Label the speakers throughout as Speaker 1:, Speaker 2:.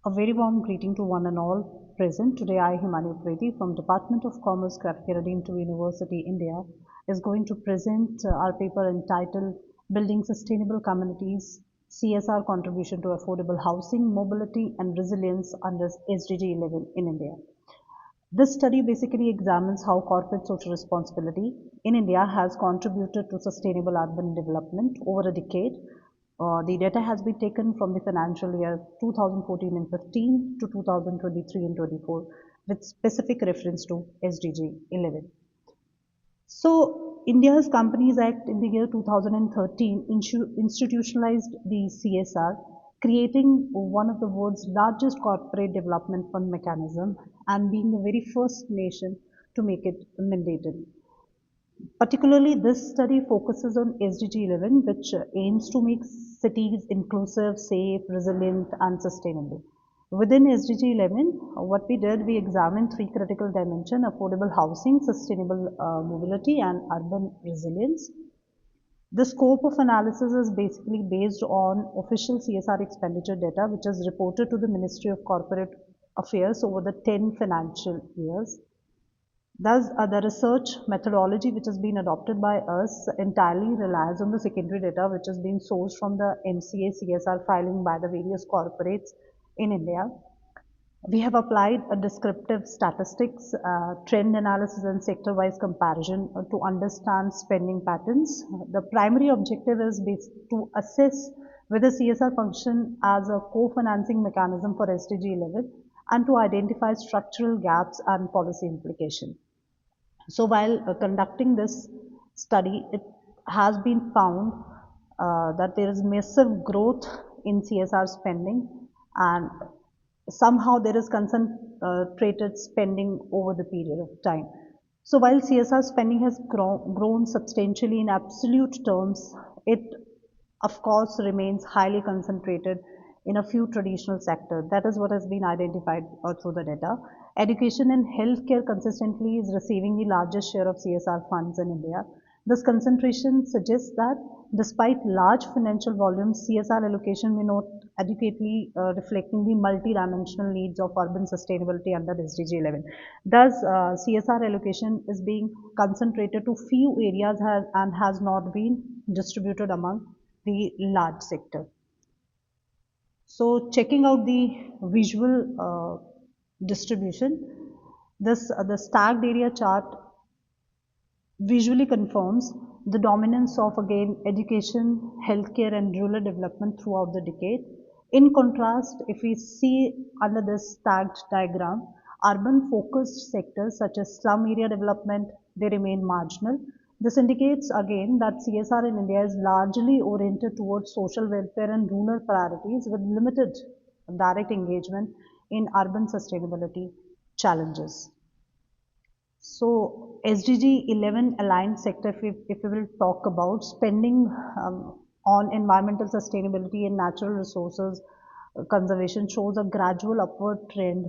Speaker 1: A very warm greeting to one and all present. Today I, Himani Upreti from Department of Commerce, Graduate to University, India, is going to present our paper entitled Building Sustainable Communities, CSR Contribution to Affordable Housing, Mobility and Resilience under SDG 11 in India. This study basically examines how corporate social responsibility in India has contributed to sustainable urban development over a decade. The data has been taken from the financial year 2014 and 15 to 2023 and 24 with specific reference to SDG 11. So, India's Companies Act in the year 2013 institutionalized the CSR, creating one of the world's largest corporate development fund mechanism and being the very first nation to make it mandatory. Particularly, this study focuses on SDG 11, which aims to make cities inclusive, safe, resilient, and sustainable. Within SDG 11, what we did, we examined three critical dimensions: affordable housing, sustainable mobility, and urban resilience. The scope of analysis is basically based on official CSR expenditure data, which is reported to the Ministry of Corporate Affairs over the 10 financial years. Thus, the research methodology which has been adopted by us entirely relies on the secondary data which is being sourced from the MCA CSR filing by the various corporates in India. We have applied a descriptive statistics, trend analysis and sector-wise comparison to understand spending patterns. The primary objective is to assess whether CSR function as a co-financing mechanism for SDG 11 and to identify structural gaps and policy implication. So while conducting this study, it has been found that there is massive growth in CSR spending and somehow there is concentrated spending over the period of time. So while CSR spending has grown substantially in absolute terms, it of course remains highly concentrated in a few traditional sectors. That is what has been identified through the data. Education and healthcare consistently is receiving the largest share of CSR funds in India. This concentration suggests that despite large financial volumes, CSR allocation may not adequately reflecting the multi-dimensional needs of urban sustainability under SDG 11. Thus, CSR allocation is being concentrated to few areas and has not been distributed among the large sector. So checking out the visual distribution, the stacked area chart visually confirms the dominance of again education, healthcare and rural development throughout the decade. In contrast, if we see under this stacked diagram, urban focused sectors such as slum area development, they remain marginal. This indicates again that CSR in India is largely oriented towards social welfare and rural priorities with limited direct engagement in urban sustainability challenges. So SDG 11 aligned sector, if we will talk about spending on environmental sustainability and natural resources conservation shows a gradual upward trend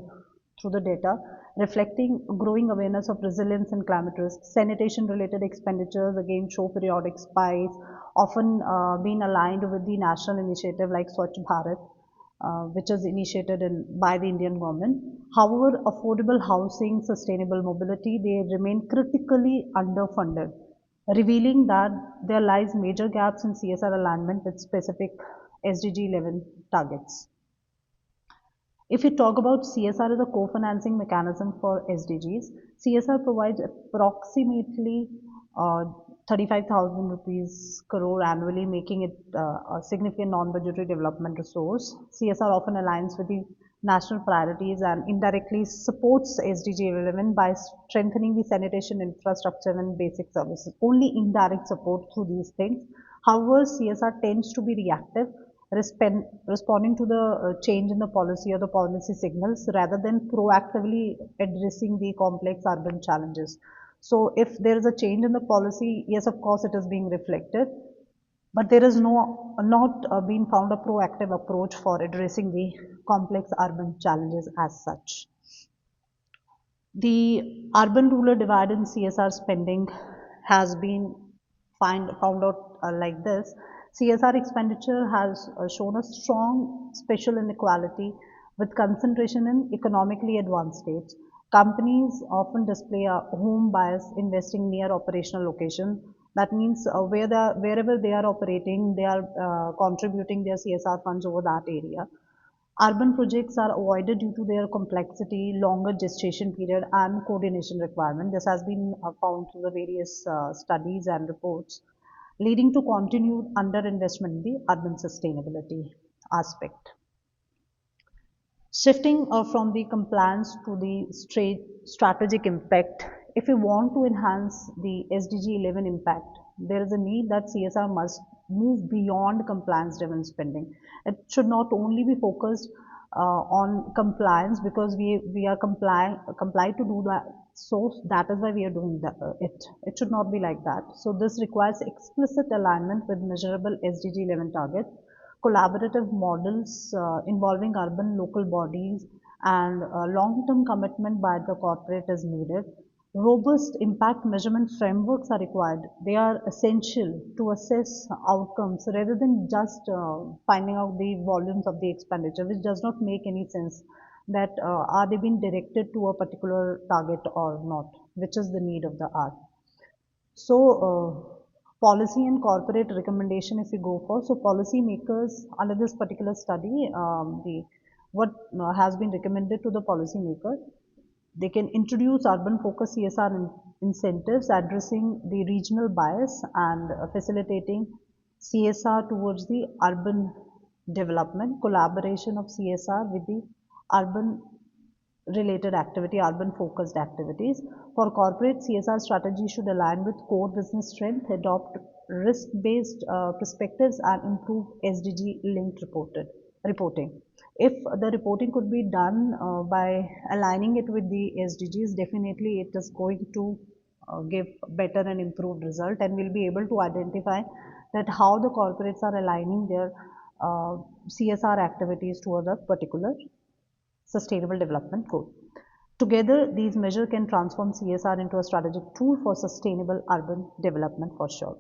Speaker 1: through the data, reflecting growing awareness of resilience and climate risk. Sanitation related expenditures again show periodic spikes, often being aligned with the national initiative like Swachh Bharat, which is initiated by the Indian government. However, affordable housing, sustainable mobility, they remain critically underfunded, revealing that there lies major gaps in CSR alignment with specific SDG 11 targets. If we talk about CSR as a co-financing mechanism for SDGs, CSR provides approximately 35,000 rupees crore annually, making it a significant non-budgetary development resource. CSR often aligns with the national priorities and indirectly supports SDG 11 by strengthening the sanitation infrastructure and basic services. Only indirect support through these things. However, CSR tends to be reactive, responding to the change in the policy or the policy signals rather than proactively addressing the complex urban challenges. So if there is a change in the policy, yes, of course, it is being reflected, but there is not been found a proactive approach for addressing the complex urban challenges as such. The urban-rural divide in CSR spending has been found out like this. CSR expenditure has shown a strong spatial inequality with concentration in economically advanced states. Companies often display a home bias, investing near operational location. That means wherever they are operating, they are contributing their CSR funds over that area. Urban projects are avoided due to their complexity, longer gestation period, and coordination requirement. This has been found through the various studies and reports, leading to continued underinvestment in the urban sustainability aspect. Shifting from the compliance to the strategic impact, if we want to enhance the SDG 11 impact, there is a need that CSR must move beyond compliance driven spending. It should not only be focused on compliance because we are complied to do that. So that is why we are doing it. It should not be like that. So this requires explicit alignment with measurable SDG 11 targets, collaborative models involving urban local bodies, and long-term commitment by the corporate is needed. Robust impact measurement frameworks are required. They are essential to assess outcomes rather than just finding out the volumes of the expenditure, which does not make any sense. That are they being directed to a particular target or not, which is the need of the hour. So, policy and corporate recommendation, if you go for, so policy makers under this particular study, the what has been recommended to the policy maker, they can introduce urban focus CSR incentives addressing the regional bias and facilitating CSR towards the urban development, collaboration of CSR with the urban related activity, urban focused activities. For corporate, CSR strategy should align with core business strength, adopt risk based perspectives, and improve SDG linked reporting. If the reporting could be done by aligning it with the SDGs, definitely it is going to give better and improved result, and we'll be able to identify that how the corporates are aligning their CSR activities toward a particular Sustainable Development Goal. Together, these measures can transform CSR into a strategic tool for sustainable urban development for sure.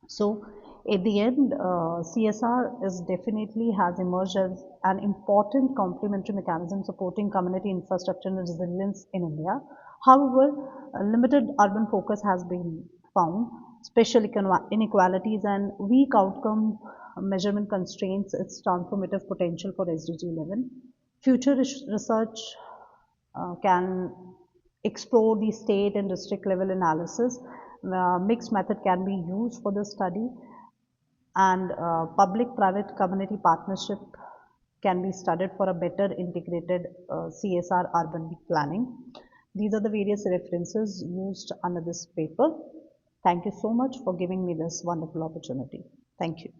Speaker 1: So, at the end, CSR is definitely has emerged as an important complementary mechanism supporting community infrastructure and resilience in India. However, a limited urban focus has been found. Special inequalities and weak outcome measurement constraints its transformative potential for SDG 11. Future research can explore the state and district level analysis. Mixed method can be used for the study, and public-private community partnership can be studied for a better integrated CSR urban planning. These are the various references used under this paper. Thank you so much for giving me this wonderful opportunity. Thank you.